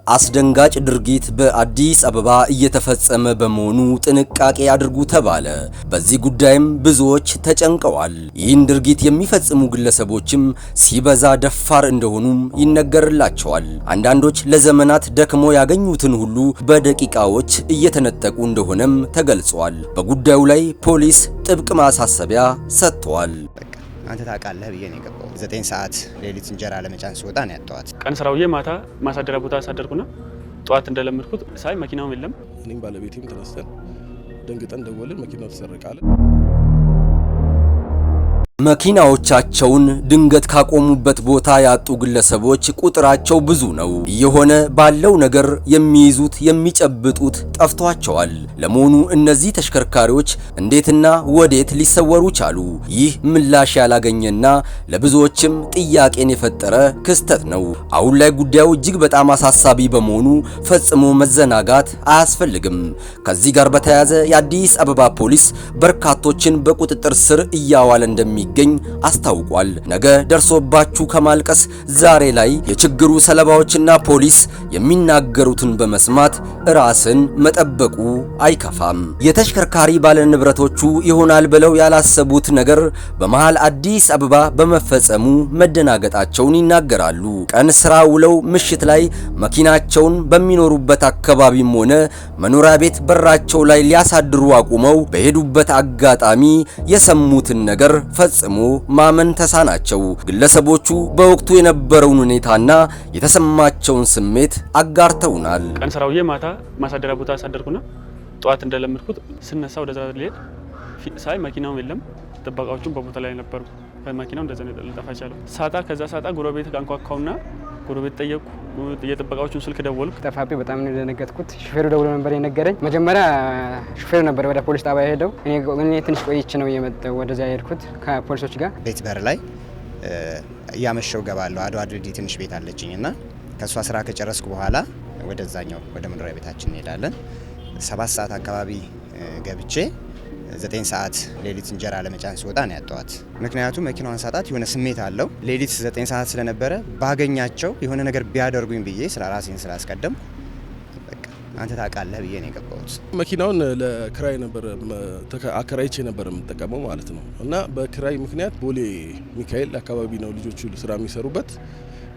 አስደንጋጭ ድርጊት በአዲስ አበባ እየተፈጸመ በመሆኑ ጥንቃቄ አድርጉ ተባለ። በዚህ ጉዳይም ብዙዎች ተጨንቀዋል። ይህን ድርጊት የሚፈጽሙ ግለሰቦችም ሲበዛ ደፋር እንደሆኑም ይነገርላቸዋል። አንዳንዶች ለዘመናት ደክሞ ያገኙትን ሁሉ በደቂቃዎች እየተነጠቁ እንደሆነም ተገልጿል። በጉዳዩ ላይ ፖሊስ ጥብቅ ማሳሰቢያ ሰጥቷል። አንተ ታውቃለህ ብዬ ነው የገባው። 9 ሰዓት ሌሊት እንጀራ ለመጫን ሲወጣ ነው ያጣዋት። ቀን ስራውዬ ማታ ማሳደሪያ ቦታ አሳደርኩና ጧት እንደለመድኩት ሳይ መኪናውም የለም። እኔም ባለቤቴም ተነስተን ደንግጠን ደወልን። መኪናው ተሰረቃለ። መኪናዎቻቸውን ድንገት ካቆሙበት ቦታ ያጡ ግለሰቦች ቁጥራቸው ብዙ ነው። እየሆነ ባለው ነገር የሚይዙት የሚጨብጡት ጠፍቷቸዋል። ለመሆኑ እነዚህ ተሽከርካሪዎች እንዴትና ወዴት ሊሰወሩ ቻሉ? ይህ ምላሽ ያላገኘና ለብዙዎችም ጥያቄን የፈጠረ ክስተት ነው። አሁን ላይ ጉዳዩ እጅግ በጣም አሳሳቢ በመሆኑ ፈጽሞ መዘናጋት አያስፈልግም። ከዚህ ጋር በተያያዘ የአዲስ አበባ ፖሊስ በርካቶችን በቁጥጥር ስር እያዋለ እንደሚገኝ አስታውቋል። ነገ ደርሶባችሁ ከማልቀስ ዛሬ ላይ የችግሩ ሰለባዎችና ፖሊስ የሚናገሩትን በመስማት ራስን መጠበቁ አይከፋም። የተሽከርካሪ ባለንብረቶቹ ይሆናል ብለው ያላሰቡት ነገር በመሃል አዲስ አበባ በመፈጸሙ መደናገጣቸውን ይናገራሉ። ቀን ስራ ውለው ምሽት ላይ መኪናቸውን በሚኖሩበት አካባቢም ሆነ መኖሪያ ቤት በራቸው ላይ ሊያሳድሩ አቁመው በሄዱበት አጋጣሚ የሰሙትን ነገር ፈጽሞ ማመን ተሳናቸው። ግለሰቦቹ በወቅቱ የነበረውን ሁኔታና የተሰማቸውን ስሜት አጋርተውናል። ቀን ስራውዬ ማታ ማሳደሪያ ቦታ አሳደርኩና ጧት እንደለመድኩት ስነሳ ወደዛ ልሄድ ሳይ መኪናውም የለም። ጥበቃዎቹም በቦታ ላይ ነበሩ። መኪናው እንደዛ ነው ልጠፋቻለሁ። ከዛ ሳጣ ጎረቤት አንኳኳውና ጎረቤት ጠየቁ። የጥበቃዎቹን ስልክ ደወልኩ። ጠፋብኝ። በጣም ነው የደነገጥኩት። ሹፌሩ ደውሎ ነበር የነገረኝ። መጀመሪያ ሹፌሩ ነበር ወደ ፖሊስ ጣቢያ ሄደው፣ እኔ ትንሽ ቆይቼ ነው የመጣው ወደዛ ሄድኩት ከፖሊሶች ጋር። ቤት በር ላይ እያመሸው ገባለሁ። አድዋ ድልድይ ትንሽ ቤት አለችኝና ከሷ ስራ ከጨረስኩ በኋላ ወደዛኛው ወደ መኖሪያ ቤታችን እንሄዳለን። 7 ሰዓት አካባቢ ገብቼ 9 ሰዓት ሌሊት እንጀራ ለመጫን ሲወጣ ነው ያጣዋት። ምክንያቱም መኪናዋን ሳጣት የሆነ ስሜት አለው። ሌሊት 9 ሰዓት ስለነበረ ባገኛቸው የሆነ ነገር ቢያደርጉኝ ብዬ ራሴን ስላስቀደም በቃ አንተ ታውቃለህ ብዬ ነው የገባሁት። መኪናውን ለክራይ ነበር አከራይቼ ነበር የምጠቀመው ማለት ነው። እና በክራይ ምክንያት ቦሌ ሚካኤል አካባቢ ነው ልጆቹ ስራ የሚሰሩበት።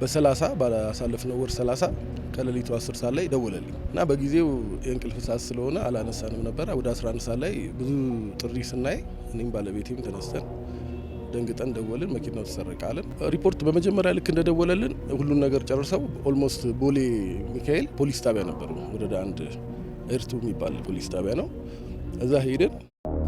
በ30 ባላሳለፍነው ወር 30 ከሌሊቱ 10 ሰዓት ላይ ደወለልኝ እና በጊዜው የእንቅልፍ ሰዓት ስለሆነ አላነሳንም ነበር። ወደ 11 ሰዓት ላይ ብዙ ጥሪ ስናይ እኔም ባለቤቴም ተነስተን ደንግጠን ደወልን። መኪናው ተሰረቃለን። ሪፖርት በመጀመሪያ ልክ እንደደወለልን ሁሉን ነገር ጨርሰው ኦልሞስት ቦሌ ሚካኤል ፖሊስ ጣቢያ ነበሩ። ወደ አንድ ኤርቱ የሚባል ፖሊስ ጣቢያ ነው። እዛ ሄደን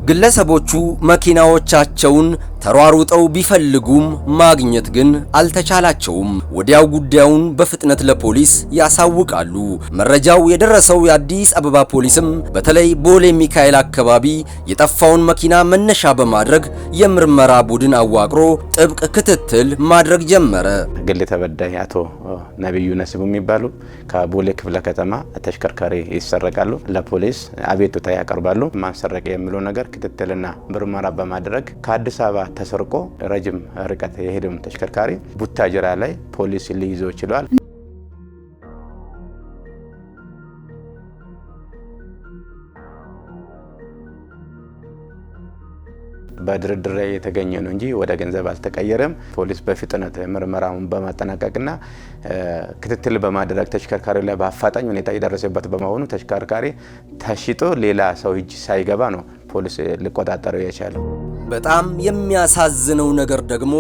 ግለሰቦቹ መኪናዎቻቸውን ተሯሩጠው ቢፈልጉም ማግኘት ግን አልተቻላቸውም። ወዲያው ጉዳዩን በፍጥነት ለፖሊስ ያሳውቃሉ። መረጃው የደረሰው የአዲስ አበባ ፖሊስም በተለይ ቦሌ ሚካኤል አካባቢ የጠፋውን መኪና መነሻ በማድረግ የምርመራ ቡድን አዋቅሮ ጥብቅ ክትትል ማድረግ ጀመረ። ግል ተበዳይ አቶ ነብዩ ነሲቡ የሚባሉ ከቦሌ ክፍለ ከተማ ተሽከርካሪ ይሰረቃሉ። ለፖሊስ አቤቱታ ያቀርባሉ። ማንሰረቅ የሚለው ነገር ክትትልና ምርመራ በማድረግ ከአዲስ አበባ ተሰርቆ ረጅም ርቀት የሄደም ተሽከርካሪ ቡታጅራ ላይ ፖሊስ ሊይዘው ችሏል። በድርድር የተገኘ ነው እንጂ ወደ ገንዘብ አልተቀየረም። ፖሊስ በፍጥነት ምርመራውን በማጠናቀቅና ክትትል በማድረግ ተሽከርካሪ ላይ በአፋጣኝ ሁኔታ የደረሰበት በመሆኑ ተሽከርካሪ ተሽጦ ሌላ ሰው እጅ ሳይገባ ነው ፖሊስ ሊቆጣጠረው የቻለው። በጣም የሚያሳዝነው ነገር ደግሞ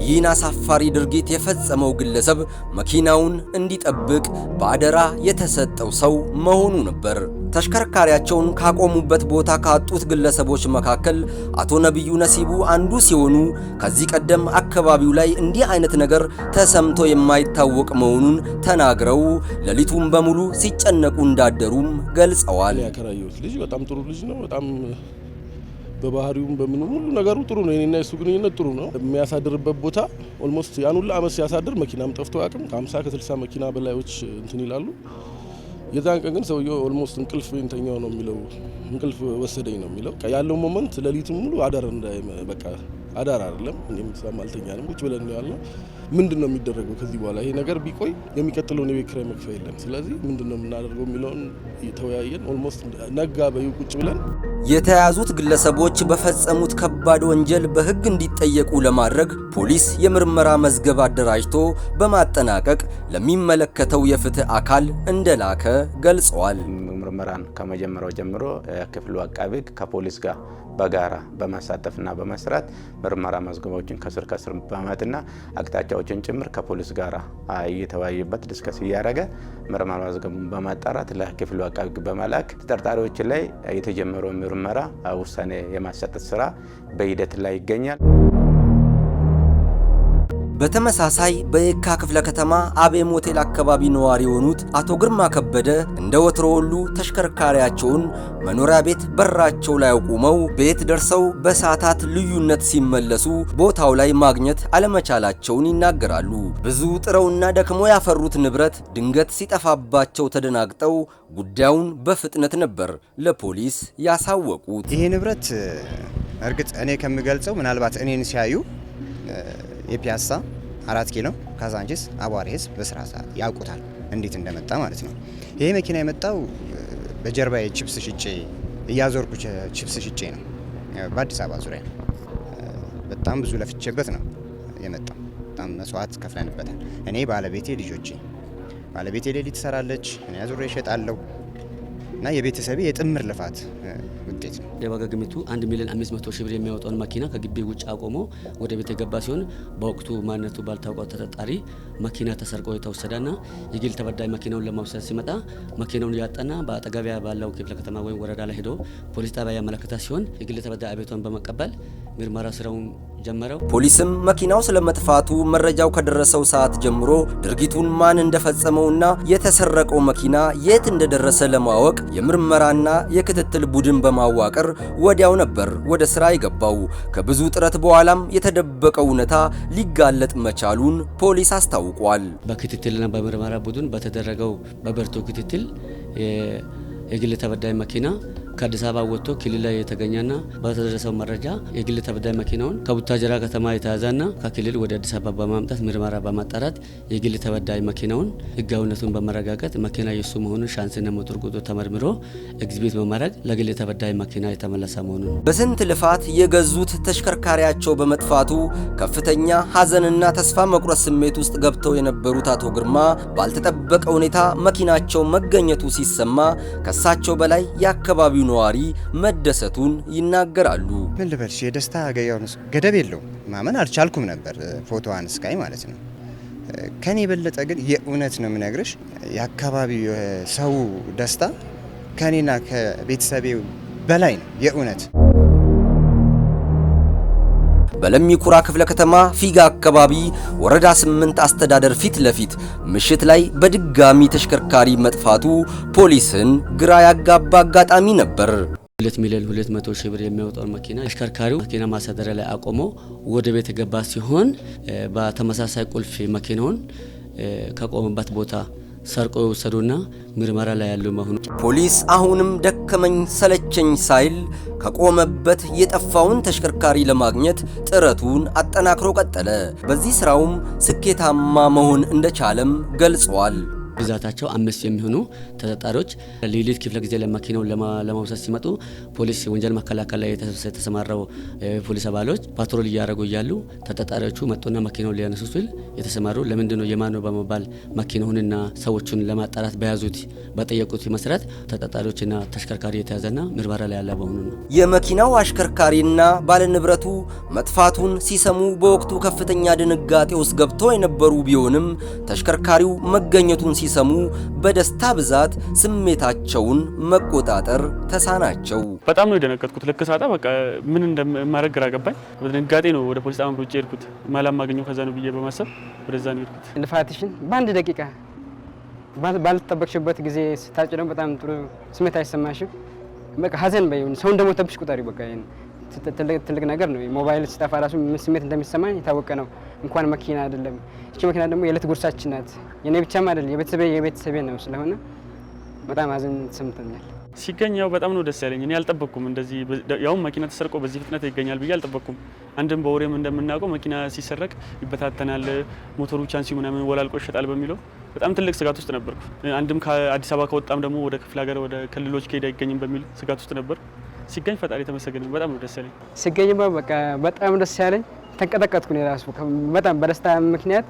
ይህን አሳፋሪ ድርጊት የፈጸመው ግለሰብ መኪናውን እንዲጠብቅ በአደራ የተሰጠው ሰው መሆኑ ነበር። ተሽከርካሪያቸውን ካቆሙበት ቦታ ካጡት ግለሰቦች መካከል አቶ ነብዩ ነሲቡ አንዱ ሲሆኑ ከዚህ ቀደም አካባቢው ላይ እንዲህ አይነት ነገር ተሰምቶ የማይታወቅ መሆኑን ተናግረው ሌሊቱን በሙሉ ሲጨነቁ እንዳደሩም ገልጸዋል። ያከራየሁት ልጅ በጣም ጥሩ ልጅ ነው። በጣም በባህሪውም በምኑ ሁሉ ነገሩ ጥሩ ነው። እኔና እሱ ግንኙነት ጥሩ ነው። የሚያሳድርበት ቦታ ኦልሞስት ያን ሁሉ አመት ሲያሳድር መኪናም ጠፍቶ አቅም ከ50 ከ60 መኪና በላዮች እንትን ይላሉ። የዛን ቀን ግን ሰውየው ኦልሞስት እንቅልፍ እንተኛው ነው የሚለው፣ እንቅልፍ ወሰደኝ ነው የሚለው። ያለው ሞመንት ሌሊቱን ሙሉ አዳር በቃ አዳር አይደለም። እኔም ሰማልተኛንም ቁጭ ብለን ነው ያልነው። ምንድነው የሚደረገው ከዚህ በኋላ? ይሄ ነገር ቢቆይ የሚቀጥለውን የቤት ኪራይ መክፈል የለም። ስለዚህ ምንድነው የምናደርገው የሚለውን ተወያየን። ኦልሞስት ነጋ በይው ቁጭ ብለን የተያዙት ግለሰቦች በፈጸሙት ከባድ ወንጀል በሕግ እንዲጠየቁ ለማድረግ ፖሊስ የምርመራ መዝገብ አደራጅቶ በማጠናቀቅ ለሚመለከተው የፍትህ አካል እንደላከ ገልጸዋል። ምርመራን ከመጀመሪያው ጀምሮ ክፍሉ አቃቤ ሕግ ከፖሊስ ጋር በጋራ በማሳተፍና በመስራት ምርመራ መዝገቦችን ከስር በማጥና አቅጣጫዎችን ጭምር ከፖሊስ ጋር እየተወያየበት ዲስከስ እያደረገ ምርመራ መዝገቡን በማጣራት ለክፍሉ አቃቤ ሕግ በመላክ ተጠርጣሪዎች ላይ የተጀመረው ምርመራ ውሳኔ የማሰጠት ስራ በሂደት ላይ ይገኛል። በተመሳሳይ በየካ ክፍለ ከተማ አቤም ሆቴል አካባቢ ነዋሪ የሆኑት አቶ ግርማ ከበደ እንደ ወትሮ ሁሉ ተሽከርካሪያቸውን መኖሪያ ቤት በራቸው ላይ አቁመው ቤት ደርሰው በሰዓታት ልዩነት ሲመለሱ ቦታው ላይ ማግኘት አለመቻላቸውን ይናገራሉ። ብዙ ጥረውና ደክሞ ያፈሩት ንብረት ድንገት ሲጠፋባቸው ተደናግጠው ጉዳዩን በፍጥነት ነበር ለፖሊስ ያሳወቁት። ይሄ ንብረት እርግጥ እኔ ከምገልጸው ምናልባት እኔን ሲያዩ የፒያሳ 4 ኪሎ ካዛንቺስ አቧሪ ህዝብ በስራ ሰዓት ያውቁታል እንዴት እንደመጣ ማለት ነው። ይሄ መኪና የመጣው በጀርባዬ ቺፕስ ሽጬ እያዞርኩ ቺፕስ ሽጬ ነው። በአዲስ አበባ ዙሪያ በጣም ብዙ ለፍቼበት ነው የመጣው። በጣም መስዋዕት ከፍለንበታል። እኔ ባለቤቴ፣ ልጆቼ። ባለቤቴ ሌሊት ትሰራለች፣ እኔ አዙሬ እሸጣለሁ እና የቤተሰቤ የጥምር ልፋት ውጤት ነው። የዋጋ ግምቱ 1,500,000 ብር የሚያወጣውን መኪና ከግቢ ውጭ አቆሞ ወደ ቤት የገባ ሲሆን በወቅቱ ማንነቱ ባልታወቀው ተጠርጣሪ መኪና ተሰርቆ የተወሰደና የግል ተበዳይ መኪናውን ለማውሰድ ሲመጣ መኪናውን ያጣና በአጠገቢያ ባለው ክፍለ ከተማ ወይም ወረዳ ላይ ሄዶ ፖሊስ ጣቢያ ያመለከተ ሲሆን የግል ተበዳይ አቤቱታን በመቀበል ምርመራ ስራውን ጀመረው። ፖሊስም መኪናው ስለመጥፋቱ መረጃው ከደረሰው ሰዓት ጀምሮ ድርጊቱን ማን እንደፈጸመውና የተሰረቀው መኪና የት እንደደረሰ ለማወቅ የምርመራና የክትትል ቡድን በማዋቀር ወዲያው ነበር ወደ ስራ የገባው። ከብዙ ጥረት በኋላም የተደበቀው እውነታ ሊጋለጥ መቻሉን ፖሊስ አስታውቋል። በክትትልና በምርመራ ቡድን በተደረገው በበርቱ ክትትል የግል ተበዳይ መኪና ከአዲስ አበባ ወጥቶ ክልል ላይ የተገኘና በተደረሰው መረጃ የግል ተበዳይ መኪናውን ከቡታጀራ ከተማ የተያዘና ከክልል ወደ አዲስ አበባ በማምጣት ምርመራ በማጣራት የግል ተበዳይ መኪናውን ሕጋዊነቱን በመረጋገጥ መኪና የሱ መሆኑን ሻንስና ሞተር ቁጥሩ ተመርምሮ ኤግዚቢት በማድረግ ለግል ተበዳይ መኪና የተመለሰ መሆኑን በስንት ልፋት የገዙት ተሽከርካሪያቸው በመጥፋቱ ከፍተኛ ሐዘንና ተስፋ መቁረጥ ስሜት ውስጥ ገብተው የነበሩት አቶ ግርማ ባልተጠበቀ ሁኔታ መኪናቸው መገኘቱ ሲሰማ ከሳቸው በላይ የአካባቢው ነዋሪ መደሰቱን ይናገራሉ። ምን ልበልሽ፣ የደስታ ገደብ የለውም። ማመን አልቻልኩም ነበር ፎቶዋን እስካይ ማለት ነው። ከኔ የበለጠ ግን የእውነት ነው የምነግርሽ የአካባቢው ሰው ደስታ ከኔና ከቤተሰቤ በላይ ነው የእውነት። በለሚ ኩራ ክፍለ ከተማ ፊጋ አካባቢ ወረዳ 8 አስተዳደር ፊት ለፊት ምሽት ላይ በድጋሚ ተሽከርካሪ መጥፋቱ ፖሊስን ግራ ያጋባ አጋጣሚ ነበር። 2,200,000 ብር የሚያወጣውን መኪና አሽከርካሪው መኪና ማሳደሪያ ላይ አቆሞ ወደ ቤት የገባ ሲሆን በተመሳሳይ ቁልፍ መኪናውን ከቆመበት ቦታ ሰርቆ የወሰዱና ምርመራ ላይ ያለው መሆኑ ፖሊስ አሁንም ደከመኝ ሰለቸኝ ሳይል ከቆመበት የጠፋውን ተሽከርካሪ ለማግኘት ጥረቱን አጠናክሮ ቀጠለ። በዚህ ስራውም ስኬታማ መሆን እንደቻለም ገልጿል። ብዛታቸው 5 የሚሆኑ ተጠርጣሪዎች ሌሊት ክፍለ ጊዜ ለመኪናውን ለማውሰድ ሲመጡ ፖሊስ ወንጀል መከላከል ላይ የተሰማራው ፖሊስ አባሎች ፓትሮል እያደረጉ እያሉ ተጠርጣሪዎቹ መጡና መኪናውን ሊያነሱ ሲል የተሰማሩ ለምንድነው የማን ነው በመባል መኪናውንና ሰዎቹን ለማጣራት በያዙት በጠየቁት መሰረት ተጠርጣሪዎችና ተሽከርካሪ የተያዘና ምርመራ ላይ ያለ መሆኑ ነው። የመኪናው አሽከርካሪና ባለንብረቱ መጥፋቱን ሲሰሙ በወቅቱ ከፍተኛ ድንጋጤ ውስጥ ገብተው የነበሩ ቢሆንም ተሽከርካሪው መገኘቱን ሲሰሙ በደስታ ብዛት ስሜታቸውን መቆጣጠር ተሳናቸው። በጣም ነው የደነገጥኩት። ልክ ሳጣ በቃ ምን እንደማደርግ ግራ ገባኝ። በድንጋጤ ነው ወደ ፖሊስ ጣቢያ ሩጬ ሄድኩት። ማላም ማግኘው ከዛ ነው ብዬ በማሰብ ወደዛ ነው ሄድኩት። ልፋትሽን በአንድ ደቂቃ ባልተጠበቅሽበት ጊዜ ስታጭ ደግሞ በጣም ጥሩ ስሜት አይሰማሽም። በቃ ሀዘን በይሁን ሰው እንደሞተብሽ ቁጠሪ። በቃ ይሄን ትልቅ ነገር ነው። ሞባይል ሲጠፋ ራሱ ምን ስሜት እንደሚሰማኝ የታወቀ ነው። እንኳን መኪና አይደለም። እቺ መኪና ደግሞ የዕለት ጉርሳችን ናት። የኔ ብቻም አይደለም የቤተሰቤ ነው ስለሆነ በጣም ሀዘን ተሰምቶኛል። ሲገኝ ያው በጣም ነው ደስ ያለኝ። እኔ አልጠበቅኩም እንደዚህ ያው መኪና ተሰርቆ በዚህ ፍጥነት ይገኛል ብዬ አልጠበቅኩም። አንድም በወሬም እንደምናውቀው መኪና ሲሰረቅ ይበታተናል፣ ሞተሩ ቻንሲ ምናምን ወላልቆ ይሸጣል በሚለው በጣም ትልቅ ስጋት ውስጥ ነበርኩ። አንድም ከአዲስ አበባ ከወጣም ደግሞ ወደ ክፍለ ሀገር ወደ ክልሎች ከሄደ አይገኝም በሚል ስጋት ውስጥ ነበር። ሲገኝ ፈጣሪ የተመሰገነ በጣም ነው ደስ ያለኝ። ሲገኝ በቃ በጣም ደስ ያለኝ ተንቀጠቀጥኩ። እኔ ራሱ በጣም በደስታ ምክንያት